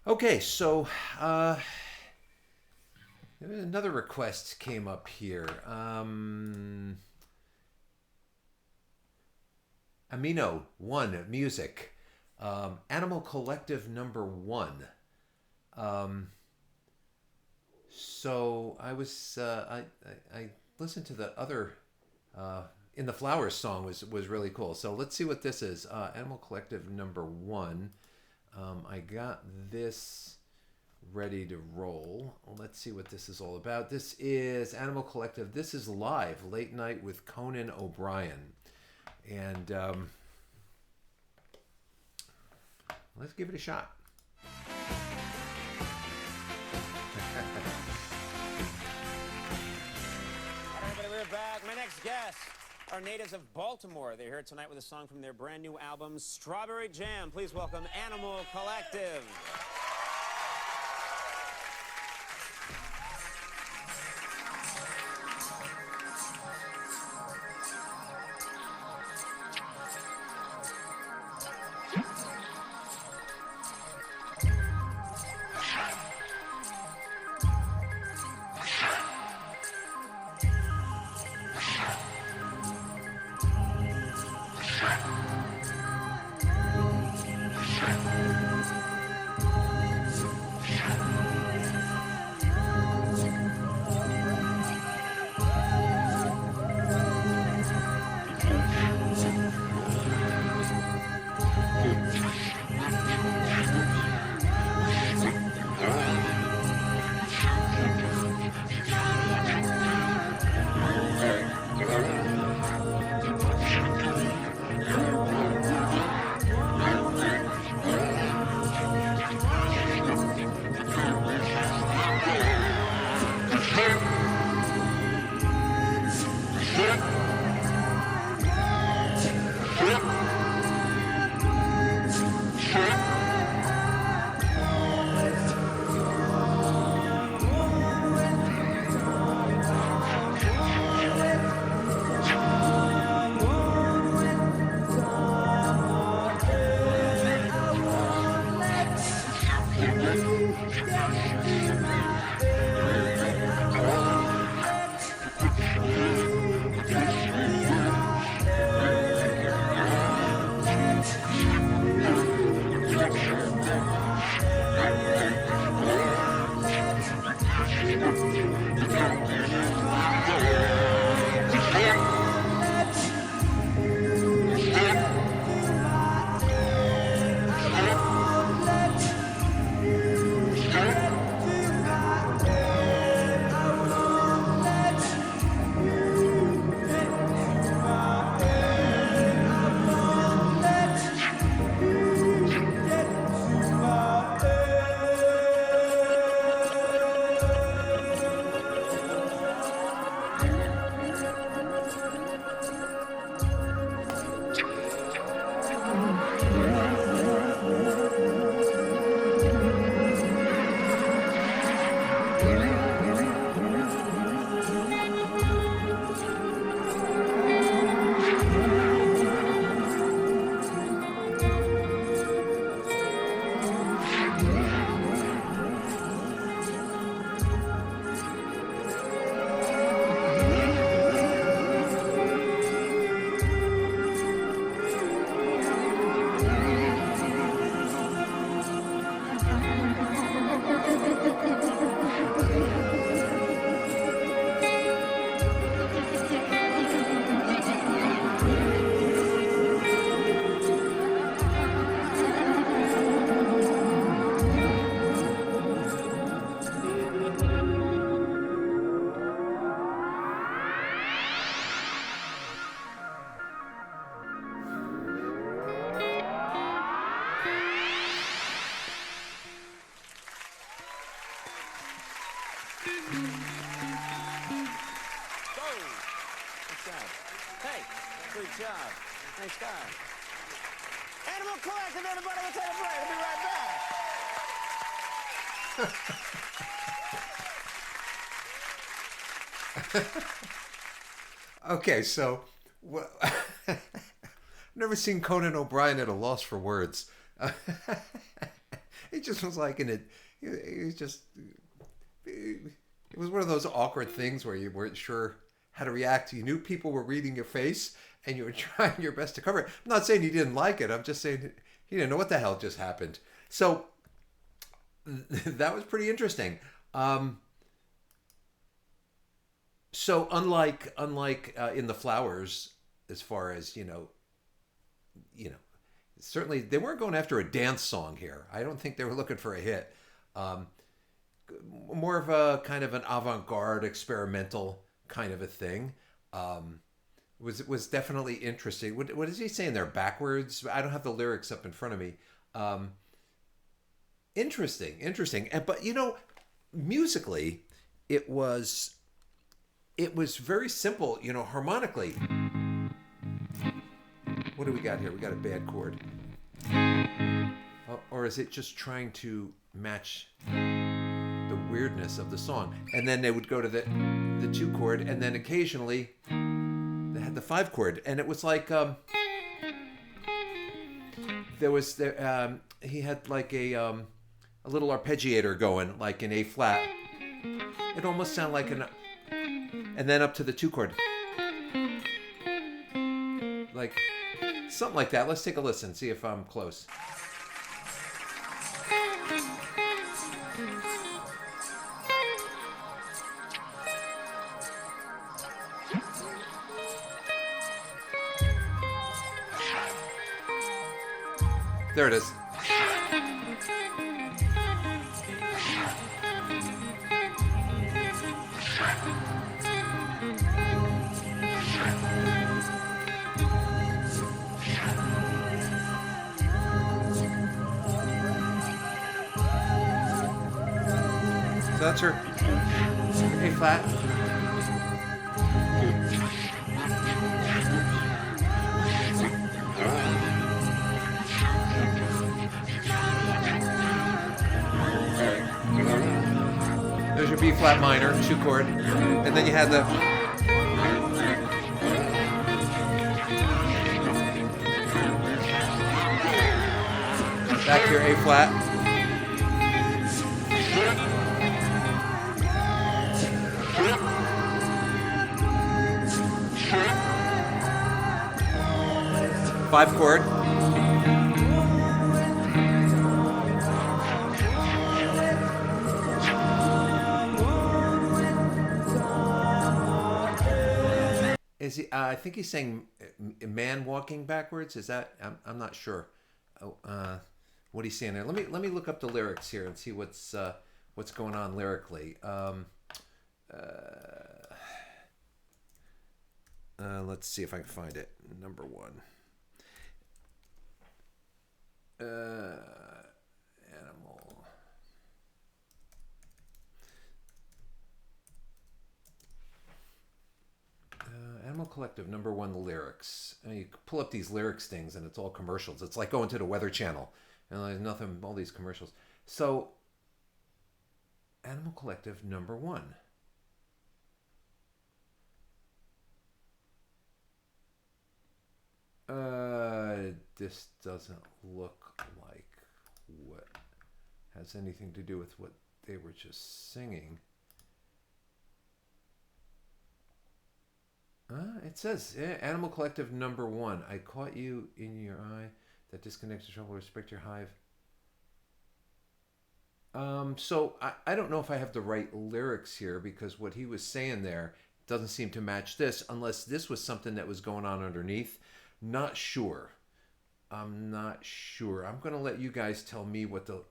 Okay, so uh, another request came up here. Amino one music, Animal Collective number one. Um, so I listened to the other uh, in the Flowers song was really cool. So let's see what this is. Animal Collective number one. I got this ready to roll. Let's see what this is all about. This is Animal Collective. This is live, late night with Conan O'Brien. And let's give it a shot. Everybody, we're back. My next guests are natives of Baltimore. They're here tonight with a song from their brand new album, Strawberry Jam. Please welcome Animal Collective. Hey, good job. Nice job. Animal Collective, everybody, we'll take a break. We'll be right back. Okay, so I've never seen Conan O'Brien at a loss for words. just was like in it. He was just. It was one of those awkward things where you weren't sure how to react. You knew people were reading your face, and you were trying your best to cover it. I'm not saying he didn't like it. I'm just saying he didn't know what the hell just happened. So that was pretty interesting. So unlike in the Flowers, as far as certainly they weren't going after a dance song here. I don't think they were looking for a hit. Um, More of a kind of an avant-garde experimental kind of a thing. Was definitely interesting. What is he saying there? Backwards? I don't have the lyrics up in front of me. Interesting. But musically, it was very simple. Harmonically. What do we got here? We got a bad chord. Or is it just trying to match the weirdness of the song? And then they would go to the 2 chord, and then occasionally they had the 5 chord, and it was like he had like a little arpeggiator going, like in A flat. It almost sounded like and then up to the 2 chord, like something like that. Let's take a listen, see if I'm close. There it is. So that's her A flat. There's your B flat minor, 2 chord, and then you had the back to your A flat. Five chord. Is he? I think he's saying "man walking backwards." Is that? I'm not sure. What he's saying there. Let me look up the lyrics here and see what's going on lyrically. Let's see if I can find it. Number 1. Animal. Animal Collective, number 1, the lyrics. And you pull up these lyrics things and it's all commercials. It's like going to the Weather Channel and there's nothing, all these commercials. So, Animal Collective, number 1. This doesn't look like what has anything to do with what they were just singing. It says Animal Collective number 1. I caught you in your eye. That disconnects the trouble. Respect your hive. So I don't know if I have the right lyrics here, because what he was saying there doesn't seem to match this, unless this was something that was going on underneath. Not sure. I'm not sure. I'm going to let you guys tell me what the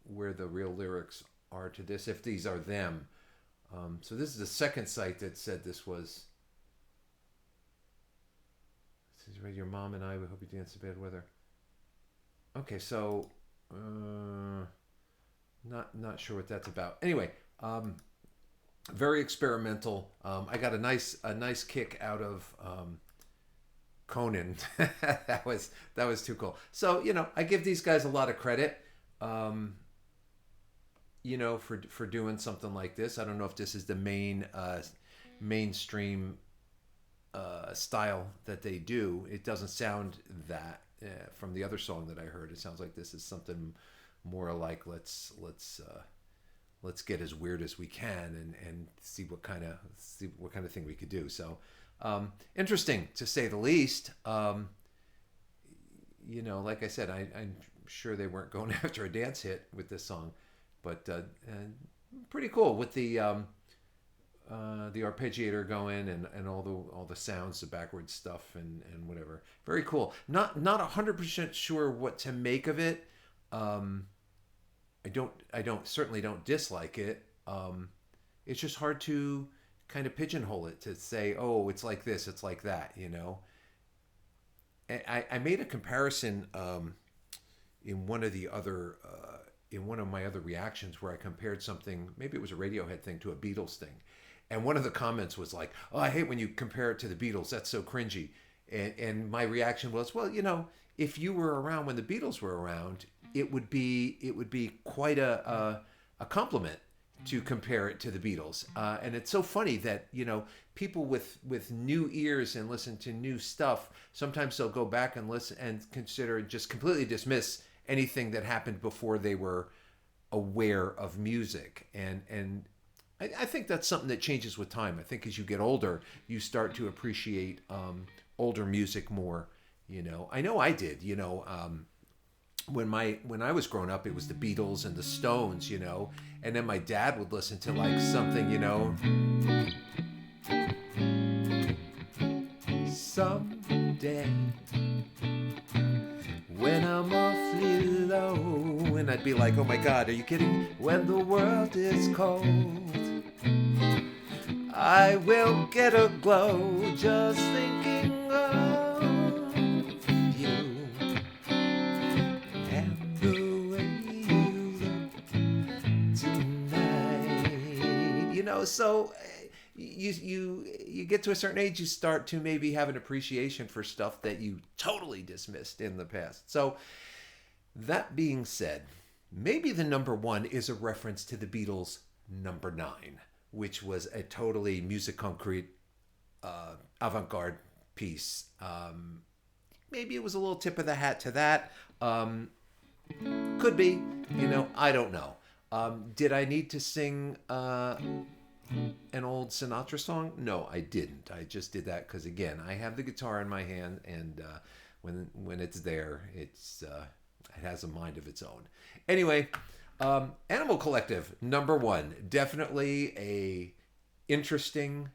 where the real lyrics are to this, if these are them. So this is the second site that said this was. This is right. Your mom and I. We hope you dance in bad weather. Okay, so not sure what that's about. Anyway, very experimental. I got a nice kick out of Conan. that was too cool. So I give these guys a lot of credit. For doing something like this. I don't know if this is the mainstream style that they do. It doesn't sound that from the other song that I heard. It sounds like this is something more like let's get as weird as we can and see what kind of thing we could do. So interesting to say the least. Like I said, I'm sure they weren't going after a dance hit with this song, but pretty cool with the arpeggiator going and all the sounds, the backwards stuff and whatever. Very cool. Not 100% sure what to make of it. I certainly don't dislike it. It's just hard to kind of pigeonhole it to say, oh, it's like this, it's like that, you know. I made a comparison in one of the other in one of my other reactions where I compared something, maybe it was a Radiohead thing, to a Beatles thing, and one of the comments was like, "Oh, I hate when you compare it to the Beatles. That's so cringy." And my reaction was, well, if you were around when the Beatles were around, it would be quite a compliment to compare it to the Beatles. And it's so funny that people with new ears and listen to new stuff, sometimes they'll go back and listen and consider and just completely dismiss anything that happened before they were aware of music. And I think that's something that changes with time. I think as you get older, you start to appreciate older music more. I know I did. When I was growing up, it was the Beatles and the Stones, and then my dad would listen to like something, someday when I'm awfully low, and I'd be like, oh my God, are you kidding? When the world is cold, I will get a glow just thinking of you and the way you look tonight. So you get to a certain age, you start to maybe have an appreciation for stuff that you totally dismissed in the past. So that being said, maybe the number one is a reference to the Beatles' number 9, which was a totally musique concrete avant-garde piece. Maybe it was a little tip of the hat to that. Could be, I don't know. Did I need to sing an old Sinatra song? No, I didn't. I just did that because, again, I have the guitar in my hand, and when it's there, it has a mind of its own. Anyway, Animal Collective, number 1, definitely a interesting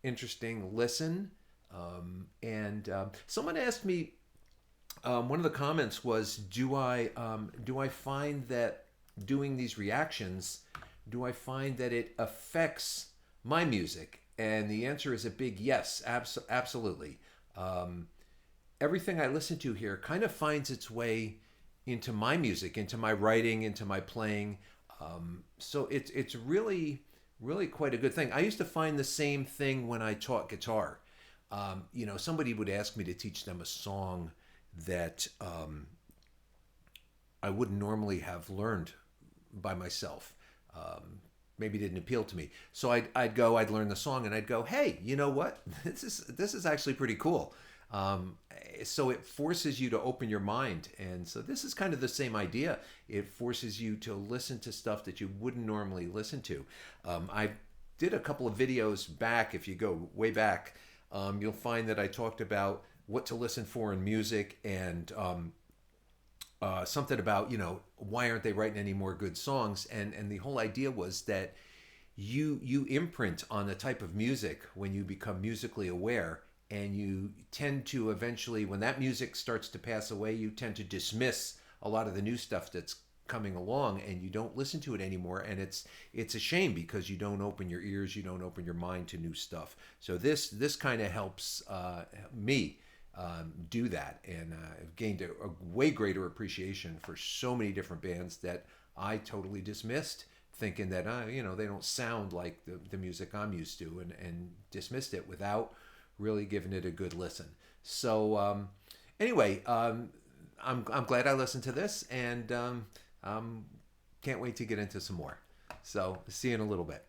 listen. And someone asked me, one of the comments was, do I find that doing these reactions, do I find that it affects my music? And the answer is a big yes, absolutely. Everything I listen to here kind of finds its way into my music, into my writing, into my playing. So it's really, really quite a good thing. I used to find the same thing when I taught guitar. Somebody would ask me to teach them a song that I wouldn't normally have learned by myself. Maybe didn't appeal to me. So I'd learn the song, and I'd go, hey, you know what? This is actually pretty cool. So it forces you to open your mind. And so this is kind of the same idea. It forces you to listen to stuff that you wouldn't normally listen to. I did a couple of videos back. If you go way back, you'll find that I talked about what to listen for in music, and something about, why aren't they writing any more good songs? And the whole idea was that you imprint on the type of music when you become musically aware, and you tend to eventually, when that music starts to pass away, you tend to dismiss a lot of the new stuff that's coming along, and you don't listen to it anymore. And it's a shame, because you don't open your ears, you don't open your mind to new stuff. So this kind of helps me do that, and I've gained a way greater appreciation for so many different bands that I totally dismissed, thinking that they don't sound like the music I'm used to, and dismissed it without really giving it a good listen. So anyway, I'm glad I listened to this, and can't wait to get into some more. So see you in a little bit.